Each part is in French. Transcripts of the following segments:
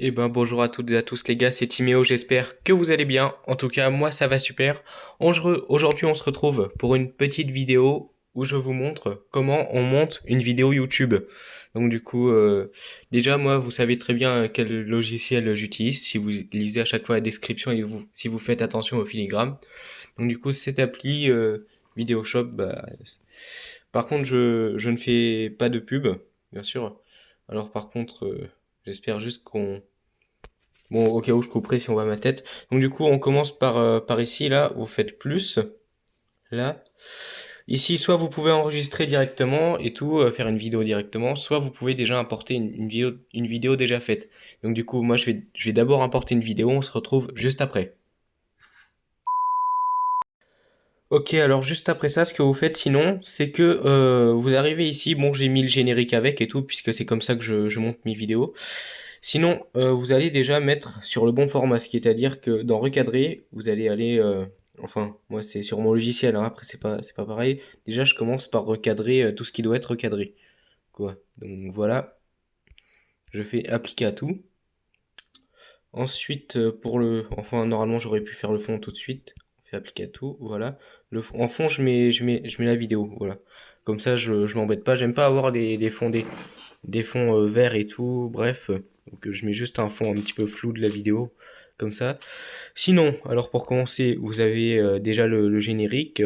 Eh ben bonjour à toutes et à tous les gars, c'est Timéo, j'espère que vous allez bien. En tout cas, moi ça va super. Aujourd'hui on se retrouve pour une petite vidéo où je vous montre comment on monte une vidéo YouTube. Donc du coup, déjà moi vous savez très bien quel logiciel j'utilise si vous lisez à chaque fois la description et si vous faites attention au filigrane. Donc du coup cette appli Vidéoshop, par contre je ne fais pas de pub, bien sûr. Alors par contre, j'espère juste qu'on bon, au cas où je couperai si on voit ma tête. Donc du coup, on commence par ici, là, vous faites plus, là. Ici, soit vous pouvez enregistrer directement et tout, faire une vidéo directement, soit vous pouvez déjà importer une vidéo déjà faite. Donc du coup, moi, je vais d'abord importer une vidéo, on se retrouve juste après. Ok, alors juste après ça, ce que vous faites sinon, c'est que vous arrivez ici, bon j'ai mis le générique avec et tout, puisque c'est comme ça que je monte mes vidéos. Sinon, vous allez déjà mettre sur le bon format, ce qui est à dire que dans recadrer, vous allez aller, enfin moi c'est sur mon logiciel, hein, après c'est pas pareil. Déjà je commence par recadrer tout ce qui doit être recadré, quoi. Donc voilà, je fais appliquer à tout. Ensuite, enfin, normalement, j'aurais pu faire le fond tout de suite. On fait appliquer à tout, voilà. En fond, je mets la vidéo, voilà. Comme ça, je m'embête pas. J'aime pas avoir des fonds verts et tout, bref. Donc, je mets juste un fond un petit peu flou de la vidéo, comme ça. Sinon, alors pour commencer, vous avez déjà le générique,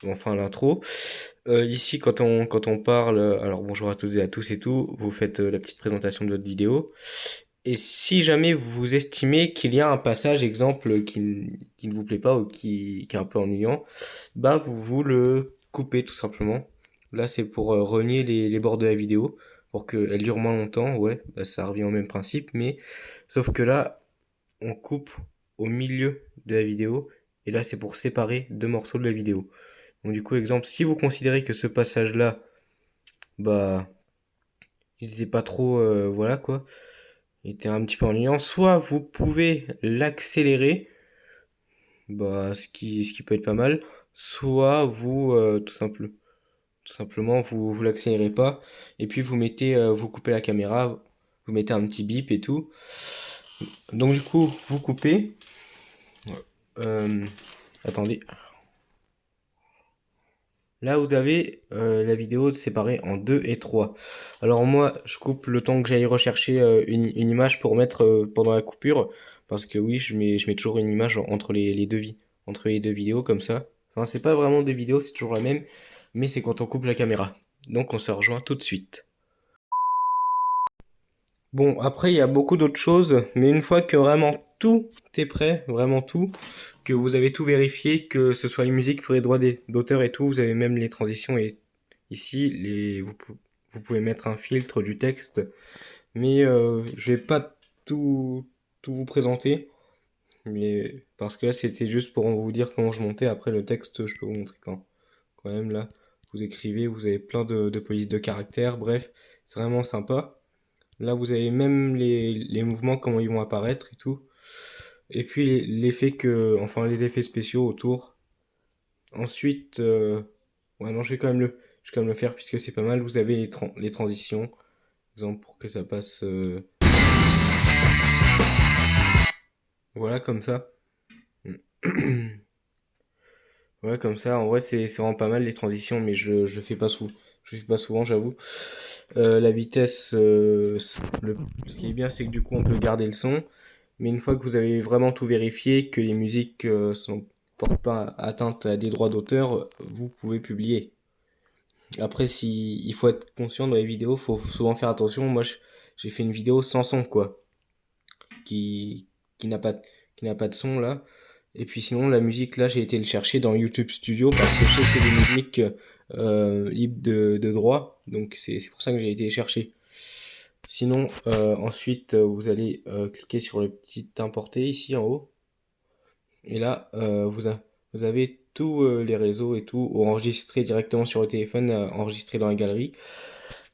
enfin l'intro. Ici, quand on parle, alors bonjour à toutes et à tous et tout, vous faites la petite présentation de votre vidéo. Et si jamais vous estimez qu'il y a un passage, exemple, qui ne vous plaît pas ou qui est un peu ennuyant, bah vous le coupez tout simplement. Là, c'est pour relier les bords de la vidéo, pour qu'elle dure moins longtemps. Ouais, bah, ça revient au même principe, mais sauf que là, on coupe au milieu de la vidéo, et là, c'est pour séparer deux morceaux de la vidéo. Donc du coup, exemple, si vous considérez que ce passage-là, bah, il n'était pas trop, voilà quoi, il était un petit peu ennuyant. Soit vous pouvez l'accélérer, bah, ce qui peut être pas mal. Soit vous, tout simplement, vous l'accélérez pas. Et puis vous coupez la caméra, vous mettez un petit bip et tout. Donc du coup, vous coupez. Euh, attendez. Là, vous avez la vidéo séparée en 2 et 3. Alors moi, je coupe le temps que j'aille rechercher une image pour mettre pendant la coupure. Parce que oui, je mets toujours une image entre les deux vidéos comme ça. Enfin, c'est pas vraiment des vidéos, c'est toujours la même. Mais c'est quand on coupe la caméra. Donc on se rejoint tout de suite. Bon, après, il y a beaucoup d'autres choses. Mais une fois que vraiment tout est prêt, vraiment tout, que vous avez tout vérifié, que ce soit les musiques pour les droits d'auteur et tout, vous avez même les transitions et ici, vous pouvez mettre un filtre du texte, mais je vais pas tout vous présenter, mais parce que là c'était juste pour vous dire comment je montais. Après le texte, je peux vous montrer quand même là. Vous écrivez, vous avez plein de polices de caractères, bref, c'est vraiment sympa. Là vous avez même les mouvements, comment ils vont apparaître et tout. Et puis enfin les effets spéciaux autour. Ensuite, ouais, non, je vais quand même le faire puisque c'est pas mal. Vous avez les transitions, exemple pour que ça passe, voilà comme ça. Voilà comme ça. En vrai, c'est vraiment pas mal les transitions, mais je le fais pas je le fais pas souvent, j'avoue. La vitesse, ce qui est bien, c'est que du coup, on peut garder le son. Mais une fois que vous avez vraiment tout vérifié, que les musiques portent pas atteinte à des droits d'auteur, vous pouvez publier. Après, si il faut être conscient dans les vidéos, faut souvent faire attention. Moi, j'ai fait une vidéo sans son, quoi, qui, qui n'a pas, qui n'a pas de son là. Et puis sinon, la musique là, j'ai été le chercher dans YouTube Studio parce que je sais que c'est des musiques libres de droit, donc c'est pour ça que j'ai été les chercher. Sinon, ensuite, vous allez cliquer sur le petit importer ici en haut. Et là, vous avez tous les réseaux et tout enregistré directement sur le téléphone, enregistré dans la galerie.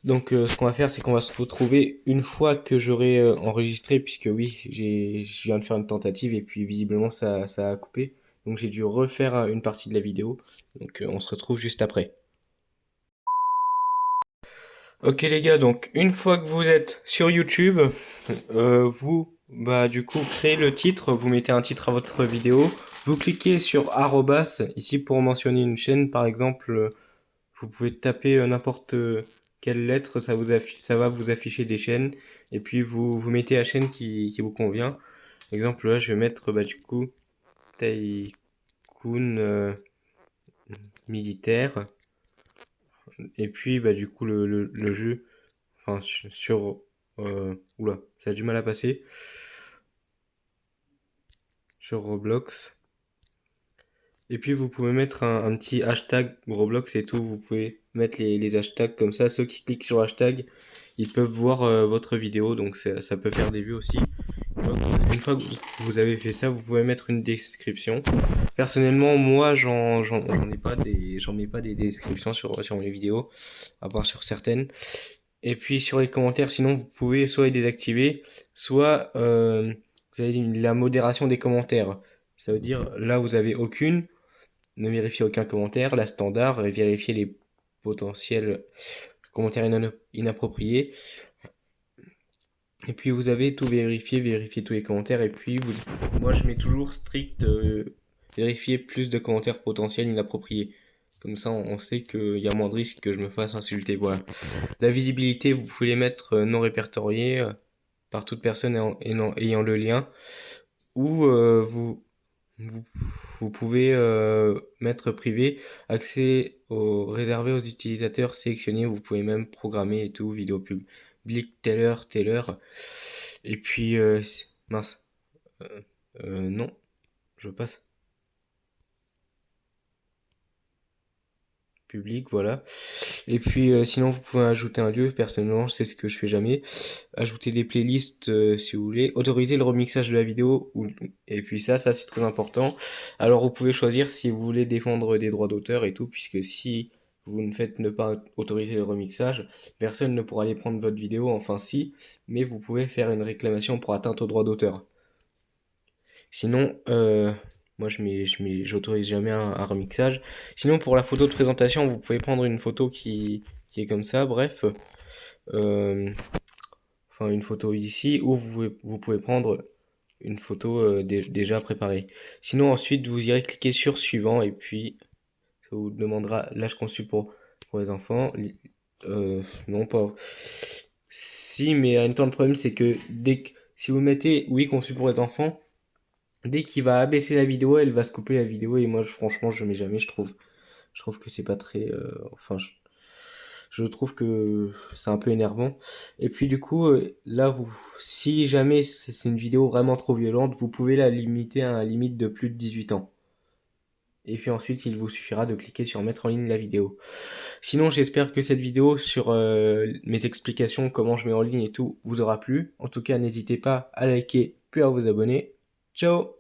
Donc, ce qu'on va faire, c'est qu'on va se retrouver une fois que j'aurai enregistré, puisque oui, je viens de faire une tentative et puis visiblement ça a coupé. Donc, j'ai dû refaire une partie de la vidéo. Donc, on se retrouve juste après. Ok les gars, donc une fois que vous êtes sur YouTube, vous bah du coup créez le titre, vous mettez un titre à votre vidéo, vous cliquez sur arrobas ici pour mentionner une chaîne par exemple, vous pouvez taper n'importe quelle lettre, ça va vous afficher des chaînes et puis vous mettez la chaîne qui vous convient. Exemple là je vais mettre bah du coup Tycoon militaire et puis bah du coup le jeu. Enfin, oula, ça a du mal à passer. Sur Roblox. Et puis vous pouvez mettre un petit hashtag Roblox et tout. Vous pouvez mettre les hashtags comme ça. Ceux qui cliquent sur hashtag, ils peuvent voir votre vidéo. Donc ça peut faire des vues aussi. Une fois que vous avez fait ça, vous pouvez mettre une description. Personnellement, moi, j'en ai pas j'en mets pas des descriptions sur mes vidéos, à part sur certaines. Et puis sur les commentaires, sinon vous pouvez soit les désactiver, soit vous avez la modération des commentaires. Ça veut dire là vous avez aucune, ne vérifiez aucun commentaire, la standard, et vérifiez les potentiels commentaires inappropriés. Et puis vous avez tout vérifié, vérifier tous les commentaires, et puis moi je mets toujours strict vérifier plus de commentaires potentiels inappropriés. Comme ça on sait qu'il y a moins de risques que je me fasse insulter. Voilà. La visibilité, vous pouvez les mettre non répertoriés par toute personne ayant le lien, ou vous, vous pouvez mettre privé, réservé aux utilisateurs sélectionnés, vous pouvez même programmer et tout, vidéo public, telle heure, et puis, mince, non, je passe. Public, voilà. Et puis sinon vous pouvez ajouter un lieu, personnellement c'est ce que je fais jamais. Ajouter des playlists si vous voulez. Autoriser le remixage de la vidéo. Et puis ça c'est très important. Alors vous pouvez choisir si vous voulez défendre des droits d'auteur et tout, puisque si vous ne faites ne pas autoriser le remixage, personne ne pourra aller prendre votre vidéo, enfin si, mais vous pouvez faire une réclamation pour atteinte aux droits d'auteur. Sinon, moi j'autorise jamais un remixage. Sinon, pour la photo de présentation, vous pouvez prendre une photo qui est comme ça, bref. Euh, enfin, une photo ici, ou vous pouvez prendre une photo déjà préparée. Sinon, ensuite, vous irez cliquer sur suivant, et puis ça vous demandera l'âge conçu pour les enfants. Non, pas. Si, mais en même temps, le problème, c'est que si vous mettez oui conçu pour les enfants, dès qu'il va abaisser la vidéo, elle va se couper la vidéo et moi franchement je mets jamais, je trouve. Je trouve que c'est pas très enfin je trouve que c'est un peu énervant. Et puis du coup là vous si jamais c'est une vidéo vraiment trop violente, vous pouvez la limiter à un limite de plus de 18 ans. Et puis ensuite, il vous suffira de cliquer sur mettre en ligne la vidéo. Sinon, j'espère que cette vidéo sur mes explications, comment je mets en ligne et tout, vous aura plu. En tout cas, n'hésitez pas à liker puis à vous abonner. Ciao!